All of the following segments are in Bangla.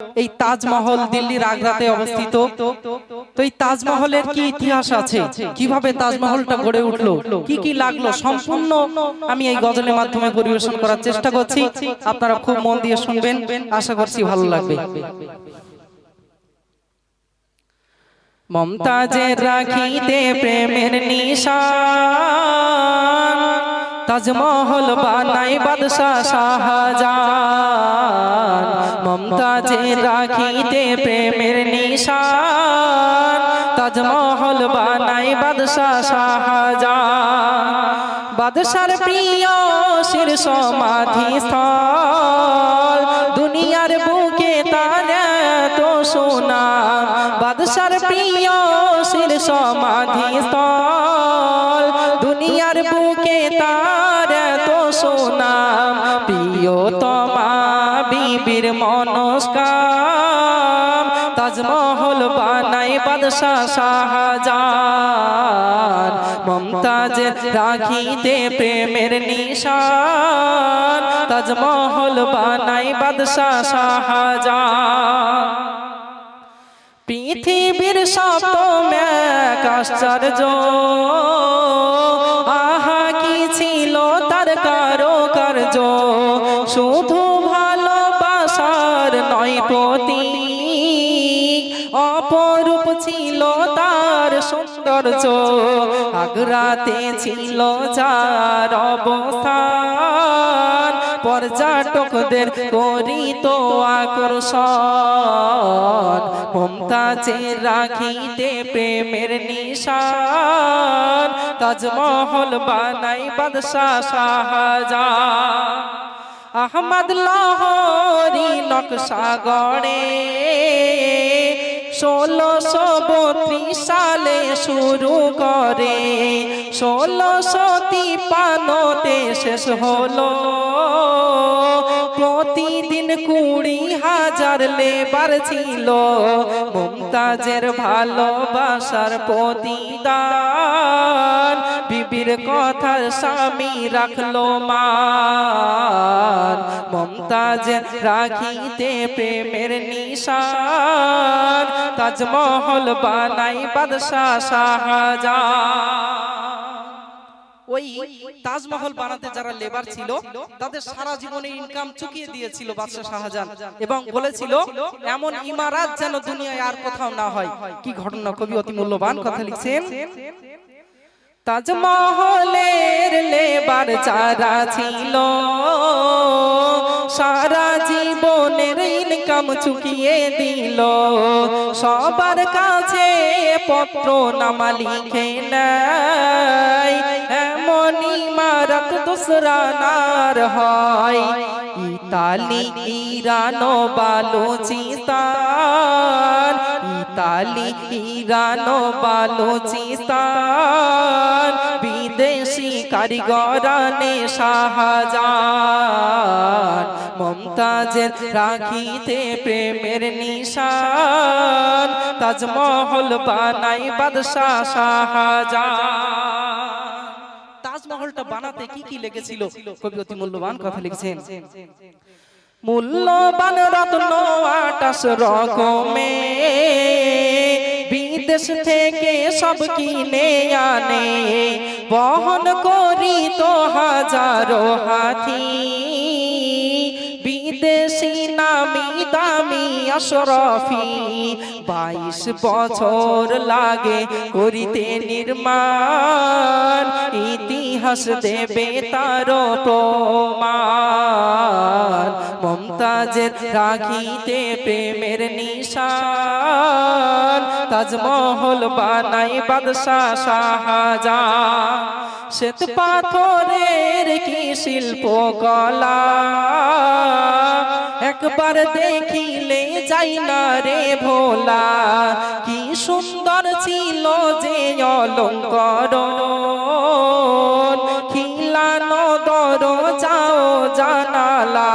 এই তাজমহল দিল্লির আগ্রাতে অবস্থিত। তো এই তাজমহলের কি ইতিহাস আছে, কিভাবে তাজমহলটা গড়ে উঠলো, কি কি লাগলো, সম্পূর্ণ আমি এই গজলের মাধ্যমে পরিবেশন করার চেষ্টা করছি। আপনারা খুব মন দিয়ে শুনবেন, আশা করছি ভালো লাগবে। মমতাজের রাখিতে প্রেমের নিশান, তাজমহল বানাই বাদশাহ শাহজাহান। মমতাজের রাখিতে প্রেমের নিশান, তাজমহল বানাই বাদশাহ শাহজাহান। বাদশার প্রিয় শির সমাধি স্থল, দুনিয়ার বুকে তার এত সুনাম। বাদশার প্রিয় শির সমাধি স্থল, দুনিয়ার বুকে তার এত সুনাম। প্রিয়তমা বিবির মনস্কাম, তাজমহল বানাই বাদশাহ শাহজাহান। মমতাজের রাখিতে প্রেমের নিশান, তাজমহল বানাই বাদশাহ শাহজাহান। পৃথিবীর সপ্তম এক আশ্চর্য, আহা কি ছিল তার কারুকার্য। শুধু ভালোবাসার নয় প্রতীক, অপরূপ ছিল তার সৌন্দর্য। আগ্রাতে ছিল যার অবস্থান, পর্যটকদের করিত আকর্ষণ। মমতাজের রাখিতে প্রেমের নিশান, তাজমহল বানাই বাদশাহ শাহজাহান। আহমদ লাহোরী নকশা গড়ে 1632 সালে শুরু করে, 1653 শেষ হলো। প্রতিদিন 20,000 লেবার ছিল, মমতাজের ভালোবাসার প্রতিদান। বিবির কথার স্বামী রাখলো মান, মমতাজের রাখিতে প্রেমের নিশান, তাজমহল বানাই বাদশাহ শাহজাহান। ওই তাজমহল বানাতে যারা লেবার ছিল, তাদের সারা জীবনের ইনকাম চুকিয়ে দিয়েছিল বাদশাহ শাহজাহান, এবং বলেছিল এমন ইমারত যেন দুনিয়ায় আর কোথাও না হয়। কি ঘটনা, কবি অতি মূল্যবান কথা লিখছেন। তাজমহলের লেবার যারা ছিল, সারা জীবনের ইনকাম চুকিয়ে দিল। সবার কাছে পত্র নামা লিখে নেয়, এমন ইমারত দুসরা নার হয়। Italy, Iran, Balochistan, Italy, Iran, Balochistan, বিদেশি কারিগরানে শাহজাহান। মমতাজের রাখিতে প্রেমের নিশান, তাজমহল বানাই বাদশাহ শাহজাহান। তাজমহলটা বানাতে কি কি লেগেছিল, কবি অতি মূল্যবান কথা লিখছেন। মূল্যবান রত্ন 28 রকমে, বিদেশ থেকে সব কিনে আনে। বহন করি তো হাজারো হাতি, বিদেশি নামি দামি আশরাফি। 22 বছর লাগে করিতে নির্মাণ, ইতিহাস দেবে তার প্রমাণ। মমতাজের রাখিতে প্রেমের নিশান, তাজমহল বানাই বাদশাহ শাহজাহান। শ্বেত পাথরের কি শিল্পকলা, একবার দেখিলে যাই না রে ভোলা। কি সুন্দর ছিল যে অলঙ্কার, খিলানো দরজাও জানালা।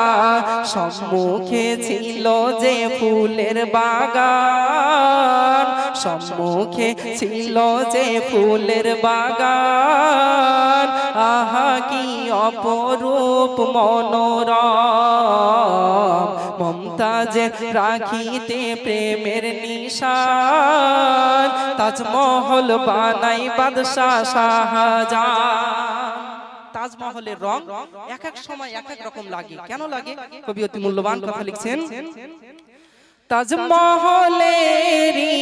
সম্মুখে ছিল যে ফুলের বাগান, সম্মুখে ছিল যে ফুলের বাগান, আহা কি অপরূপ মনোরম, মমতাজের রাখিতে প্রেমের নিশান, তাজমহল বানাই বাদশাহ শাহজাহান। তাজমহলের রং এক এক সময় এক এক রকম লাগে, কেন লাগে? কবি অতি মূল্যবান কথা লিখছেন, তাজমহলেরই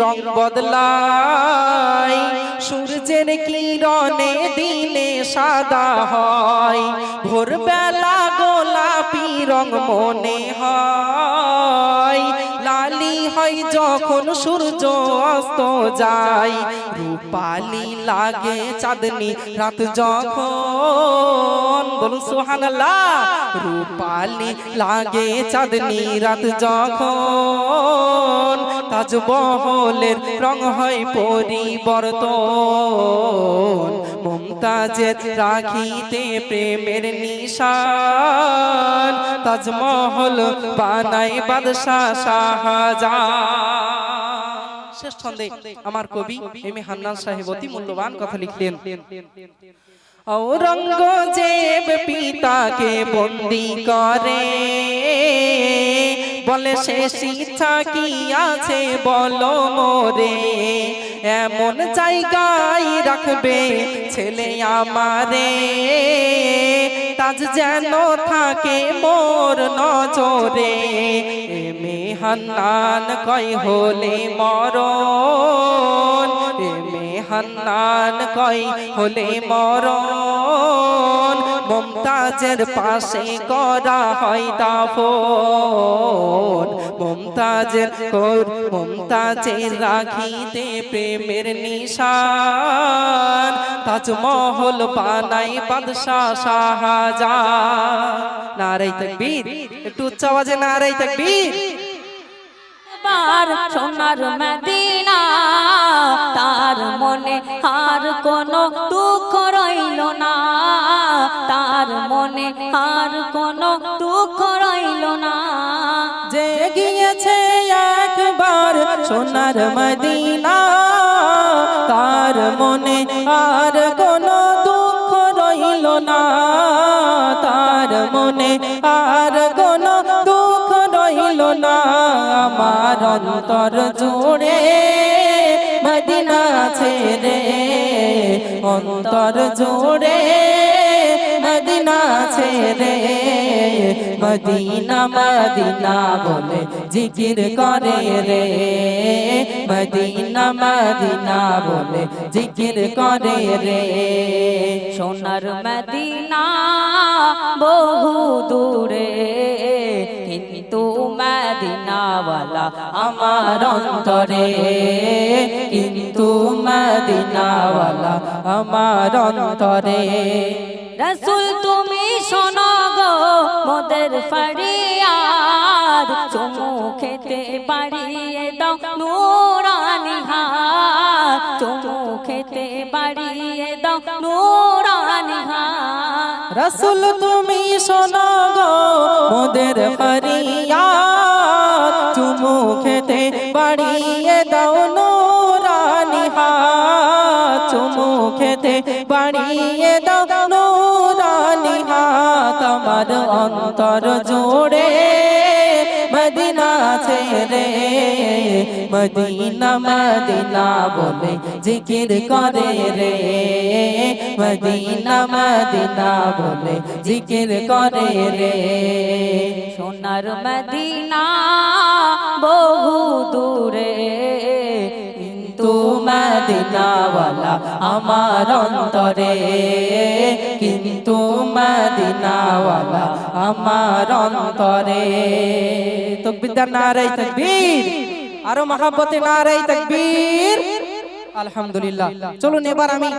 রং বদলায়, সূর্যের কিরণে দিনে সাদা হয়, ভোরবেলা গোলাপি রং মনে হয়, লালি হয় যখন সূর্য অস্ত যায়, রূপালি লাগে চাঁদনি রাত যখন, বলুন সুবহানাল্লাহ, রূপালি লাগে চাঁদনি রাত যখন, তাজমহলের রং হয় পরিবর্তন, মমতাজের রাখিতে প্রেমের নিশান, তাজমহল বানাই বাদশাহ শাহজাহান। শেষ ছন্দে আমার কবি এম এ হান্নান সাহেব অতি মূল্যবান কথা লিখলেন, ঔরঙ্গজেব পিতাকে বন্দী করে, বলে শেষ ইচ্ছা কি আছে বলো মোরে, এমন জায়গায় রাখবে ছেলে আমারে, তাজ যেন থাকে মোর নজরে, এম এ হান্নান কয় হলে মরণ, এম এ হান্নান কয় হলে মরণ, মমতাজের পাশে করা হয় দাফন, মমতাজের রাখিতে প্রেমের নিশান, তাজমহল বানাই বাদশাহ শাহজাহান। নারে তাকবীর, একটু উচ্চ আওয়াজে নারে তাকবীর। সোনার মদিনা, তার মনে আর কোনো দুঃখ রইল না, তার মনে আর কোনো দুঃখ রইল না, যে গিয়েছে একবার সোনার মদিনা, তার মনে আর কোনো দুঃখ রইল না, তার মনে আর কোনো দুঃখ রইল না, আমার অন্তর জুড়ে মদিনা ছেড়ে, অন্তর জুড়ে মদিনা ছেড়ে, মদিনা মদিনা বলে জিকির করে রে, মদিনা মদিনা বলে জিকির করে রে, সোনার মদিনা বহু দূরে, কিন্তু মদিনাওয়ালা আমার অন্তরে, কিন্তু মদিনাওয়ালা আমার অন্তরে। রসুল তুমি শোনো গো মোদের ফরিয়াদ, চুমু খেতে বাড়িয়ে দাও নূরানি হাত, চুমু খেতে বাড়িয়ে দাও নূরানি হাত, রসুল তুমি শোনো গো মোদের ফরিয়াদ, চুমু খেতে বাড়িয়ে দাও নূরানি হাত, চুমু খেতে বাড়িয়ে দাও নূরানি হাত, আমার অন্তর জুড়ে মদিনা ছেড়ে, মদিনা মদিনা বলে জিকির করে রে, মদিনা মদিনা বলে জিকির করে রে, সোনার মদিনা বহু দূরে, কিন্তু মদিনাওয়ালা আমার অন্তরে, কিন্তু মদিনাওয়ালা আমার অন্তরে। তাকবীর, নারে তাকবীর, আরো মহব্বতে নারে তাকবীর। আলহামদুলিল্লাহ। চলুন এবার আমি